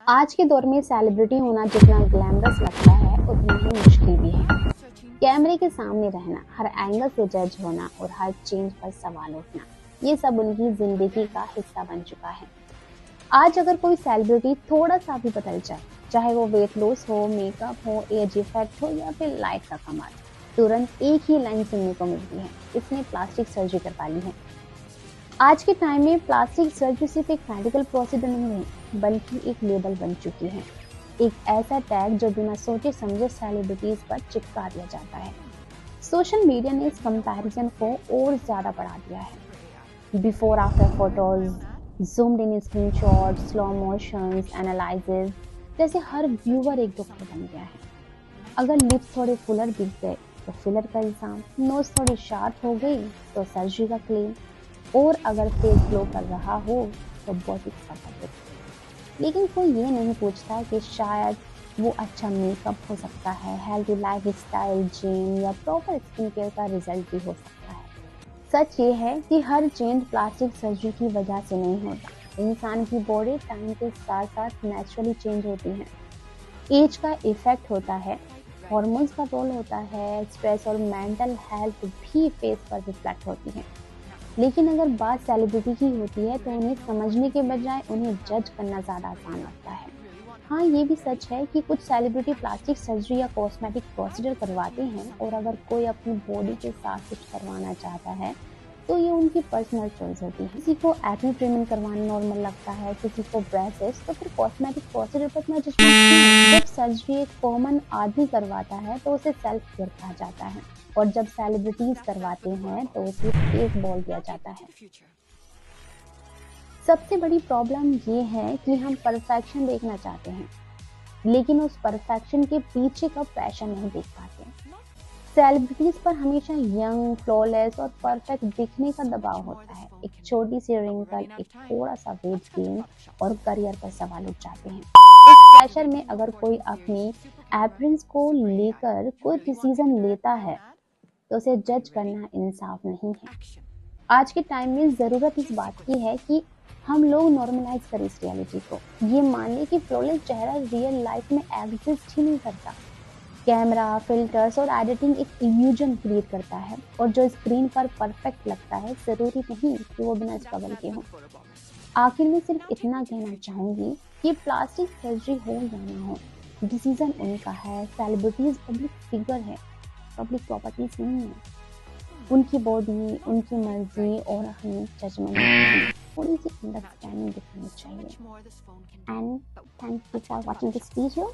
आज के दौर में सेलिब्रिटी होना जितना ग्लैमरस लगता है उतना ही मुश्किल भी है। कैमरे के सामने रहना, हर एंगल से जज होना और हर चेंज पर सवाल उठना, ये सब उनकी जिंदगी का हिस्सा बन चुका है। आज अगर कोई सेलिब्रिटी थोड़ा सा भी बदल जाए, चाहे वो वेट लॉस हो, मेकअप हो, एज इफेक्ट हो या फिर लाइट का कमाल, तुरंत एक ही लाइन सुनने को मिलती है, इसने प्लास्टिक सर्जरी करवा ली है। आज के टाइम में प्लास्टिक सर्जरी सिर्फ एक मेडिकल प्रोसीजर नहीं है, बल्कि एक लेबल बन चुकी है। एक ऐसा टैग जो बिना सोचे समझे सेलिब्रिटीज पर चिपका दिया जाता है। सोशल मीडिया ने इस कंपैरिजन को और ज्यादा बढ़ा दिया है। बिफोर आफ्टर फोटोज, zoomed इन स्क्रीनशॉट, स्लो मोशंस, एनालिसिस, जैसे हर व्यूअर एक डॉक्टर बन गया है। अगर लिप्स थोड़े फुलर दिख गए तो फिलर का इल्जाम, नोज थोड़ी शार्प हो गई तो सर्जरी का क्लेम, और अगर फेस ग्लो कर रहा हो तो बोटिक्स का बजट। लेकिन कोई ये नहीं पूछता कि शायद वो अच्छा मेकअप हो सकता है, हेल्दी लाइफ स्टाइल, जिम या प्रॉपर स्किन केयर का रिजल्ट भी हो सकता है। सच ये है कि हर चेंज प्लास्टिक सर्जरी की वजह से नहीं होता। इंसान की बॉडी टाइम के साथ साथ नेचुरली चेंज होती है। एज का इफेक्ट होता है, हॉर्मोन्स का रोल होता है, स्ट्रेस और मेंटल हेल्थ भी फेस पर रिफ्लेक्ट होती है। लेकिन अगर बात सेलिब्रिटी की होती है तो उन्हें समझने के बजाय उन्हें जज करना ज़्यादा आसान लगता है। हाँ, ये भी सच है कि कुछ सेलिब्रिटी प्लास्टिक सर्जरी या कॉस्मेटिक प्रोसीजर करवाते हैं, और अगर कोई अपनी बॉडी के साथ कुछ करवाना चाहता है तो ये उनकी पर्सनल चॉइस होती है। किसी को एक्ने ट्रीटमेंट करवाना नॉर्मल लगता है, किसी को ब्रेसेस, तो फिर कॉस्मेटिक प्रोसीजर पर इतना जजमेंट क्यों है? जब सर्जरी एक कॉमन आदमी करवाता है तो उसे सेल्फ केयर कहा जाता है, और जब सेलिब्रिटीज करवाते हैं तो उसे फेक बोल दिया जाता है। सबसे बड़ी प्रॉब्लम ये है कि हम परफेक्शन देखना चाहते हैं, लेकिन उस परफेक्शन के पीछे का पैशन नहीं देख पाते। सेलिब्रिटीज पर हमेशा यंग, फ्लॉलेस और परफेक्ट दिखने का दबाव होता है। एक छोटी सी रिंकल, एक थोड़ा सा वेट गेन और करियर पर सवाल उठ जाते हैं। इस प्रेशर में अगर कोई अपनी अपीयरेंस को लेकर कोई डिसीजन लेता है तो उसे जज करना इंसाफ नहीं है। आज के टाइम में ज़रूरत इस बात की है कि हम लोग नॉर्मलाइज करें इस रियलिटी को। ये मान लें कि फ्लॉलेस चेहरा रियल लाइफ में एग्जिस्ट ही नहीं करता। कैमरा, फिल्टर्स और एडिटिंग एक इल्यूजन क्रिएट करता है, और जो स्क्रीन पर परफेक्ट लगता है ज़रूरी नहीं कि वो बिना स्ट्रगल के हो। आखिर में सिर्फ इतना कहना चाहूंगी कि प्लास्टिक सर्जरी हो या ना हो, डिसीजन उनका है। सेलिब्रिटीज पब्लिक फिगर है, पब्लिक प्रॉपर्टीज नहीं है। उनकी बॉडी, उनकी मर्जी, और हमें जजमेंट नहीं, थोड़ी सी अंडरस्टैंडिंग दिखानी चाहिए। And thank you for watching this video.